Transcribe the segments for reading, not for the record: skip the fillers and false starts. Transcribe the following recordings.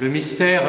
Le mystère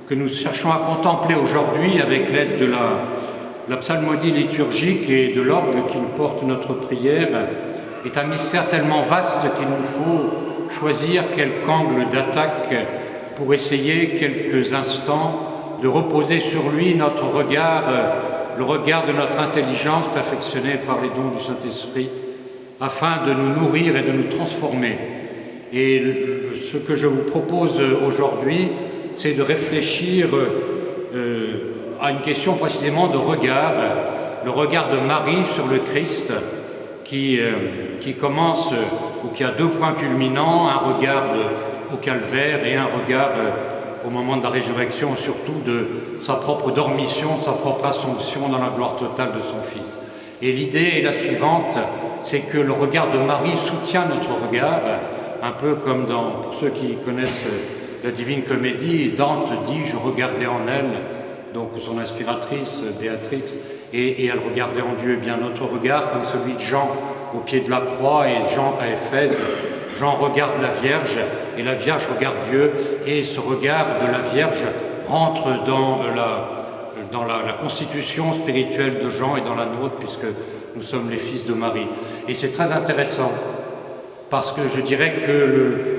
que nous cherchons à contempler aujourd'hui avec l'aide de la psalmodie liturgique et de l'orgue qui porte notre prière est un mystère tellement vaste qu'il nous faut choisir quelque angle d'attaque pour essayer quelques instants de reposer sur lui notre regard, le regard de notre intelligence perfectionnée par les dons du Saint-Esprit, afin de nous nourrir et de nous transformer. Et ce que je vous propose aujourd'hui, c'est de réfléchir à une question précisément de regard, le regard de Marie sur le Christ, qui commence, ou qui a deux points culminants, un regard au calvaire et un regard au moment de la résurrection, surtout de sa propre dormition, de sa propre assomption dans la gloire totale de son Fils. Et l'idée est la suivante, c'est que le regard de Marie soutient notre regard, un peu comme pour ceux qui connaissent la Divine Comédie, Dante dit « je regardais en elle », donc son inspiratrice, Béatrix, et elle regardait en Dieu. Eh bien, notre regard, comme celui de Jean au pied de la croix et Jean à Éphèse, Jean regarde la Vierge et la Vierge regarde Dieu, et ce regard de la Vierge rentre dans la constitution spirituelle de Jean et dans la nôtre, puisque nous sommes les fils de Marie. Et c'est très intéressant, parce que je dirais que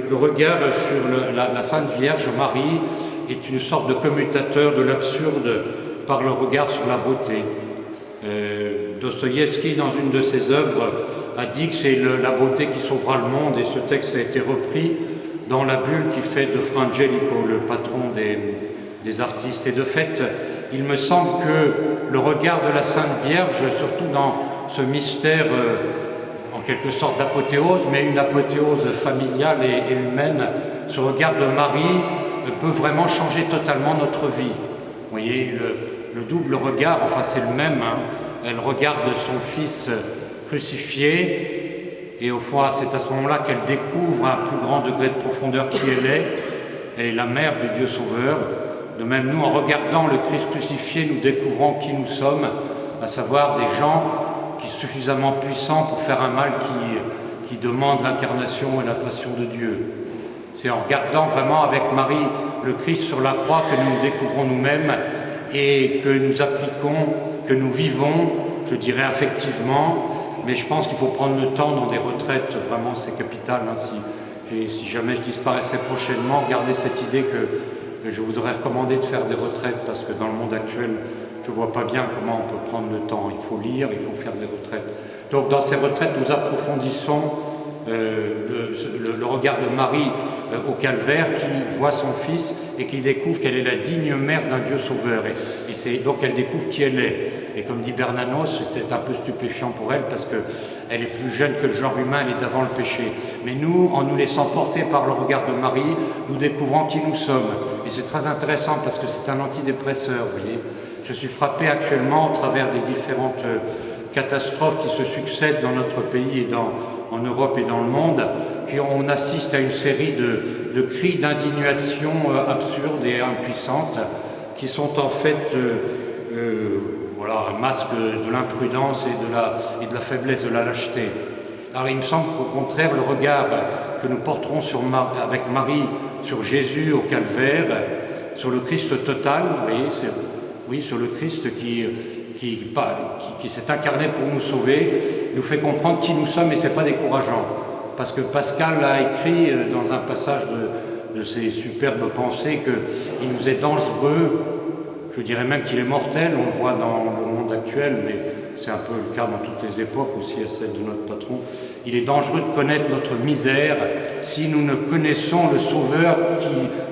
le regard sur la Sainte Vierge Marie est une sorte de commutateur de l'absurde par le regard sur la beauté. Dostoïevski, dans une de ses œuvres, a dit que c'est la beauté qui sauvera le monde, et ce texte a été repris dans la bulle qui fait de Fra Angelico le patron des artistes. Et de fait, il me semble que le regard de la Sainte Vierge, surtout dans ce mystère en quelque sorte d'apothéose, mais une apothéose familiale et humaine, ce regard de Marie peut vraiment changer totalement notre vie. Vous voyez, le double regard, enfin c'est le même, hein. Elle regarde son Fils crucifié, et au fond c'est à ce moment-là qu'elle découvre à un plus grand degré de profondeur qui elle est. Elle est la mère du Dieu Sauveur. De même, nous, en regardant le Christ crucifié, nous découvrons qui nous sommes, à savoir des gens qui sont suffisamment puissants pour faire un mal qui demande l'incarnation et la passion de Dieu. C'est en regardant vraiment avec Marie le Christ sur la croix que nous nous découvrons nous-mêmes et que nous appliquons, que nous vivons, je dirais affectivement, mais je pense qu'il faut prendre le temps dans des retraites, vraiment c'est capital. Hein, si jamais je disparaissais prochainement, gardez cette idée que je voudrais recommander de faire des retraites, parce que dans le monde actuel, je ne vois pas bien comment on peut prendre le temps. Il faut lire, il faut faire des retraites. Donc dans ces retraites, nous approfondissons le regard de Marie au calvaire, qui voit son Fils et qui découvre qu'elle est la digne mère d'un Dieu sauveur. Et donc elle découvre qui elle est. Et comme dit Bernanos, c'est un peu stupéfiant pour elle, parce qu'elle est plus jeune que le genre humain, elle est d'avant le péché. Mais nous, en nous laissant porter par le regard de Marie, nous découvrons qui nous sommes. Et c'est très intéressant, parce que c'est un antidépresseur, vous voyez. Je suis frappé actuellement, au travers des différentes catastrophes qui se succèdent dans notre pays et en Europe et dans le monde, qu'on assiste à une série de cris d'indignation absurdes et impuissantes, qui sont en fait un masque de l'imprudence et de la faiblesse, de la lâcheté. Alors il me semble qu'au contraire, le regard que nous porterons avec Marie sur Jésus au calvaire, sur le Christ total, vous voyez, sur le Christ qui s'est incarné pour nous sauver, nous fait comprendre qui nous sommes, et c'est pas décourageant. Parce que Pascal a écrit dans un passage de ses superbes pensées qu'il nous est dangereux, je dirais même qu'il est mortel, on le voit dans le monde actuel, mais c'est un peu le cas dans toutes les époques, aussi à celle de notre patron. Il est dangereux de connaître notre misère si nous ne connaissons le Sauveur,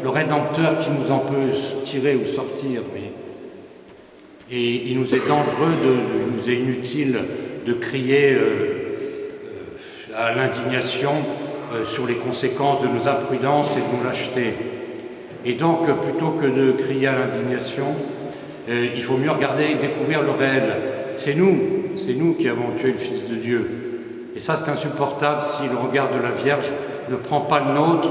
le Rédempteur qui nous en peut tirer ou sortir. Et il nous est dangereux, il nous est inutile de crier à l'indignation sur les conséquences de nos imprudences et de nos lâchetés. Et donc, plutôt que de crier à l'indignation, il faut mieux regarder et découvrir le réel. C'est nous qui avons tué le Fils de Dieu. Et ça, c'est insupportable si le regard de la Vierge ne prend pas le nôtre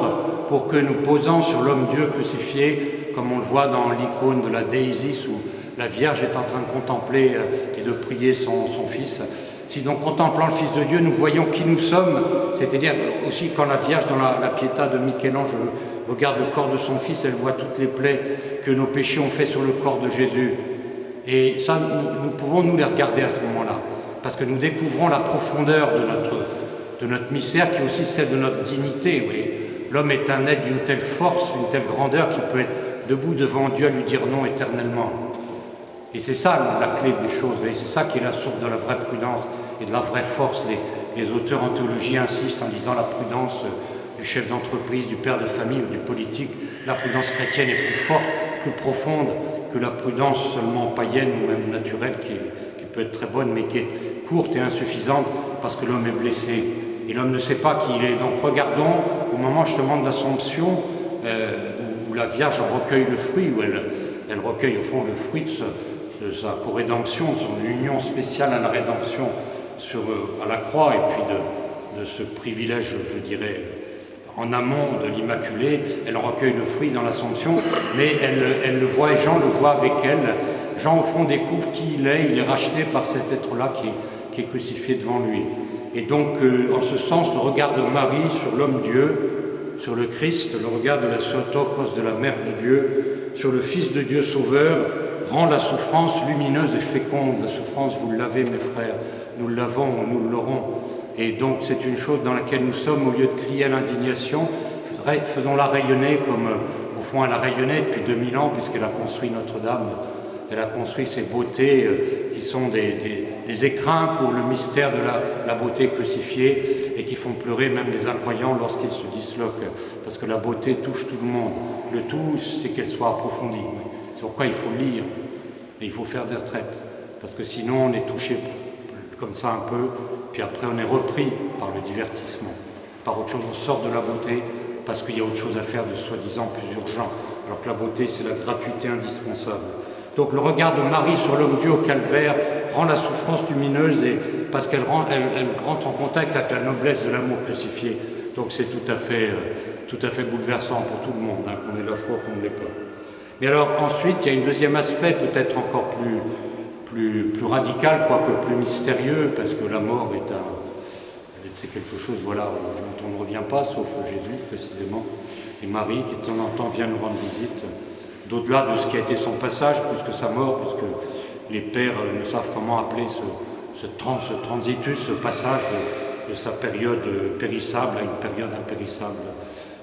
pour que nous posant sur l'homme-dieu crucifié, comme on le voit dans l'icône de la Déisis, où la Vierge est en train de contempler et de prier son Fils. Si donc, contemplant le Fils de Dieu, nous voyons qui nous sommes, c'est-à-dire aussi quand la Vierge, dans la Pietà de Michel-Ange, regarde le corps de son Fils, elle voit toutes les plaies que nos péchés ont fait sur le corps de Jésus. Et ça, nous pouvons nous les regarder à ce moment-là, parce que nous découvrons la profondeur de notre mystère, qui est aussi celle de notre dignité. Oui. L'homme est un être d'une telle force, d'une telle grandeur, qu'il peut être debout devant Dieu à lui dire non éternellement. Et c'est ça la clé des choses, et c'est ça qui est la source de la vraie prudence et de la vraie force. Les auteurs en théologie insistent en disant la prudence du chef d'entreprise, du père de famille ou du politique. La prudence chrétienne est plus forte, plus profonde que la prudence seulement païenne ou même naturelle, qui peut être très bonne, mais qui est courte et insuffisante parce que l'homme est blessé. Et l'homme ne sait pas qui il est. Donc regardons au moment justement de l'Assomption, où la Vierge recueille le fruit, où elle recueille au fond le fruit de sa co-rédemption, son union spéciale à la rédemption à la croix, et puis de ce privilège, je dirais, en amont de l'Immaculée. Elle recueille le fruit dans l'Assomption, mais elle le voit, et Jean le voit avec elle. Jean, au fond, découvre qui il est racheté par cet être-là qui est crucifié devant lui. Et donc, en ce sens, le regard de Marie sur l'homme-Dieu, sur le Christ, le regard de la Theotokos, de la Mère de Dieu, sur le Fils de Dieu Sauveur, rend la souffrance lumineuse et féconde. La souffrance, vous l'avez, mes frères, nous l'avons, nous l'aurons. Et donc, c'est une chose dans laquelle nous sommes, au lieu de crier à l'indignation, faisons-la rayonner comme, au fond, elle a rayonné depuis 2000 ans, puisqu'elle a construit Notre-Dame. Elle a construit ces beautés qui sont des écrins pour le mystère de la beauté crucifiée, et qui font pleurer même les incroyants lorsqu'ils se disloquent, parce que la beauté touche tout le monde. Le tout, c'est qu'elle soit approfondie. C'est pourquoi il faut lire, et il faut faire des retraites, parce que sinon on est touché comme ça un peu, puis après on est repris par le divertissement, par autre chose. On sort de la beauté parce qu'il y a autre chose à faire de soi-disant plus urgent, alors que la beauté, c'est la gratuité indispensable. Donc le regard de Marie sur l'homme-Dieu au calvaire rend la souffrance lumineuse, et parce qu'elle rentre en contact avec la noblesse de l'amour crucifié. Donc c'est tout à fait bouleversant pour tout le monde, hein, qu'on ait la foi, qu'on ne l'ait pas. Mais alors ensuite, il y a un deuxième aspect peut-être encore plus radical, quoique plus mystérieux, parce que la mort c'est quelque chose, voilà, dont on ne revient pas, sauf Jésus précisément, et Marie qui de temps en temps vient nous rendre visite, d'au-delà de ce qui a été son passage, plus que sa mort, puisque les pères ne savent comment appeler ce transitus, ce passage de sa période périssable à une période impérissable,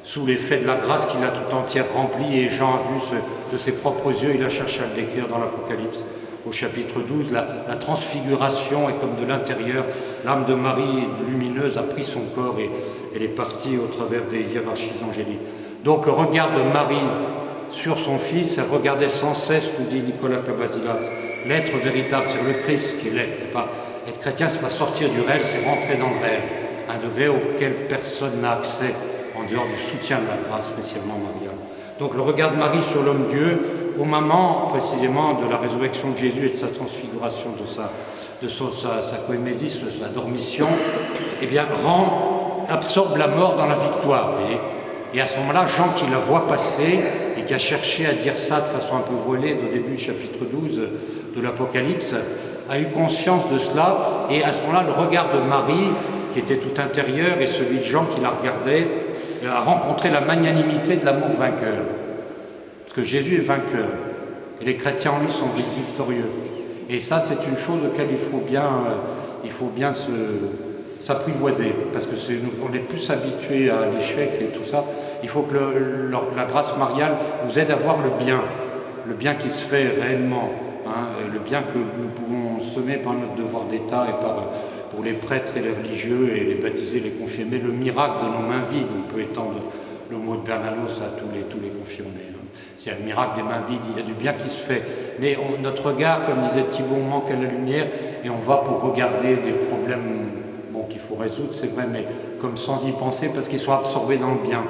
sous l'effet de la grâce qu'il a tout entière remplie. Et Jean a vu de ses propres yeux, il a cherché à le décrire dans l'Apocalypse, au chapitre 12, la transfiguration est comme de l'intérieur. L'âme de Marie lumineuse a pris son corps et elle est partie au travers des hiérarchies angéliques. Donc le regard de Marie sur son Fils, elle regardait sans cesse, nous dit Nicolas Cabasilas, l'être véritable, c'est le Christ qui est l'être. C'est pas être chrétien, c'est pas sortir du réel, c'est rentrer dans le réel, un degré auquel personne n'a accès en dehors du soutien de la grâce, spécialement mariale. Donc le regard de Marie sur l'homme-Dieu, au moment précisément de la résurrection de Jésus et de sa transfiguration, de sa coémésis, de sa dormition, eh bien absorbe la mort dans la victoire. Vous voyez. Et à ce moment-là, Jean, qui la voit passer et qui a cherché à dire ça de façon un peu voilée au début du chapitre 12 de l'Apocalypse, a eu conscience de cela. Et à ce moment-là, le regard de Marie, qui était tout intérieur, et celui de Jean qui la regardait, a rencontré la magnanimité de l'amour vainqueur. Parce que Jésus est vainqueur, et les chrétiens en lui sont victorieux. Et ça, c'est une chose auquel il faut bien s'apprivoiser, parce que on est plus habitué à l'échec et tout ça. Il faut que la grâce mariale nous aide à voir le bien qui se fait réellement, hein, le bien que nous pouvons semer par notre devoir d'État et pour les prêtres et les religieux et les baptisés, les confirmés, le miracle de nos mains vides. On peut étendre le mot de Bernanos à tous les confirmés. Il y a le miracle des mains vides, il y a du bien qui se fait. Mais notre regard, comme disait Thibault, manque à la lumière, et on va pour regarder des problèmes qu'il faut résoudre, c'est vrai, mais comme sans y penser, parce qu'ils sont absorbés dans le bien.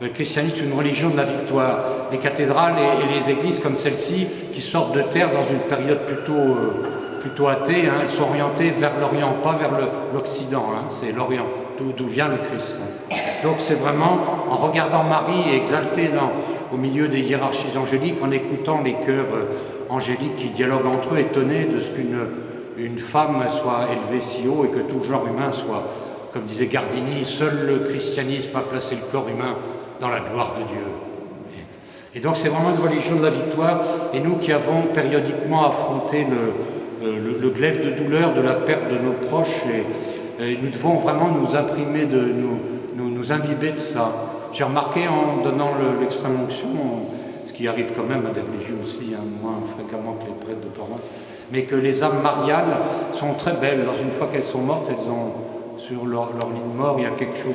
Le christianisme, c'est une religion de la victoire. Les cathédrales et les églises comme celle-ci, qui sortent de terre dans une période plutôt athée, hein, elles sont orientées vers l'Orient, pas vers l'Occident, hein, c'est l'Orient, d'où vient le Christ. Donc c'est vraiment en regardant Marie exaltée au milieu des hiérarchies angéliques, en écoutant les chœurs angéliques qui dialoguent entre eux, étonnés de ce qu'une femme soit élevée si haut et que tout le genre humain soit, comme disait Gardini, seul le christianisme a placé le corps humain dans la gloire de Dieu. Et donc c'est vraiment une religion de la victoire, et nous qui avons périodiquement affronté le glaive de douleur de la perte de nos proches, et nous devons vraiment nous imprimer, nous imbiber de ça. J'ai remarqué en donnant l'extrême onction, ce qui arrive quand même à des religieux aussi, moins fréquemment que les prêtres de paroisse, mais que les âmes mariales sont très belles. Alors une fois qu'elles sont mortes, elles ont sur leur lit de mort, il y a quelque chose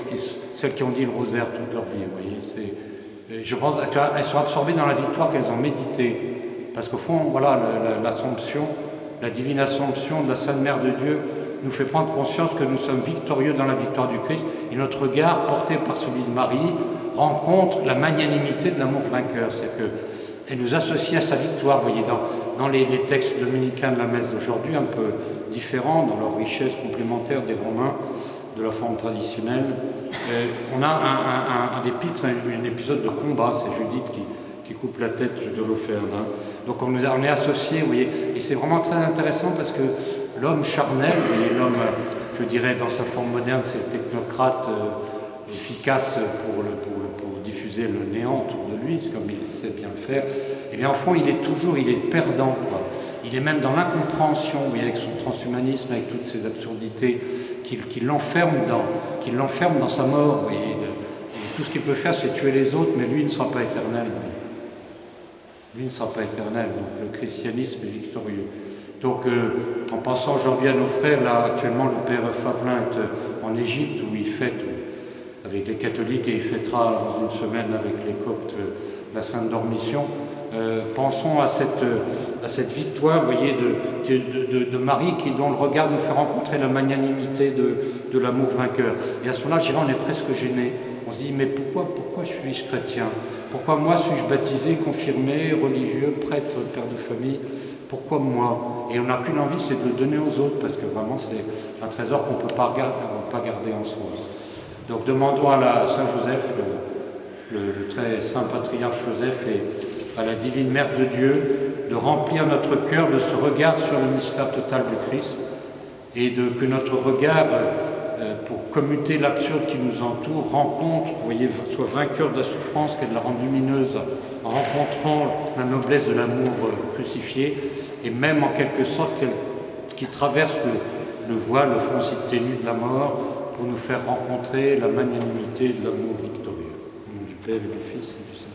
celles qui ont dit le rosaire toute leur vie, vous voyez, je pense qu'elles sont absorbées dans la victoire qu'elles ont méditée. Parce qu'au fond, voilà, l'Assomption, la divine Assomption de la Sainte Mère de Dieu nous fait prendre conscience que nous sommes victorieux dans la victoire du Christ, et notre regard, porté par celui de Marie, rencontre la magnanimité de l'amour vainqueur. C'est qu'elle nous associe à sa victoire, vous voyez, dans les textes dominicains de la messe d'aujourd'hui, un peu différents, dans leur richesse complémentaire des Romains, de la forme traditionnelle. On a un épître, un épisode de combat, c'est Judith qui coupe la tête d'Holoferne. Donc on est associés, vous voyez, et c'est vraiment très intéressant parce que l'homme charnel, et l'homme, je dirais, dans sa forme moderne, c'est le technocrate efficace pour diffuser le néant autour de lui, c'est comme il sait bien faire, et bien au fond il est perdant, quoi. Il est même dans l'incompréhension, vous voyez, avec son transhumanisme, avec toutes ces absurdités, qui l'enferme dans sa mort, vous voyez, et tout ce qu'il peut faire, c'est tuer les autres, mais lui ne sera pas éternel. Lui ne sera pas éternel, donc le christianisme est victorieux. Donc, en pensant aujourd'hui à nos frères, là, actuellement, le père Favelin est en Égypte, où il fête avec les catholiques, et il fêtera dans une semaine avec les coptes la Sainte Dormition. Pensons à cette victoire, vous voyez, de Marie, dont le regard nous fait rencontrer la magnanimité de l'amour vainqueur. Et à ce moment-là, je dirais, on est presque gêné. On se dit, mais pourquoi suis-je chrétien? Pourquoi moi suis-je baptisé, confirmé, religieux, prêtre, père de famille? Pourquoi moi? Et on n'a qu'une envie, c'est de le donner aux autres, parce que vraiment c'est un trésor qu'on ne peut pas garder en soi. Donc demandons à Saint Joseph, le très saint patriarche Joseph, et à la divine Mère de Dieu, de remplir notre cœur de ce regard sur le mystère total du Christ, et que notre regard, pour commuter l'absurde qui nous entoure, rencontre, vous voyez, soit vainqueur de la souffrance, qu'elle la rende lumineuse, en rencontrant la noblesse de l'amour crucifié, et même en quelque sorte qui traverse le voile, le fond si ténu de la mort, pour nous faire rencontrer la magnanimité de l'amour victorieux. Au nom du Père et du Fils et du Saint.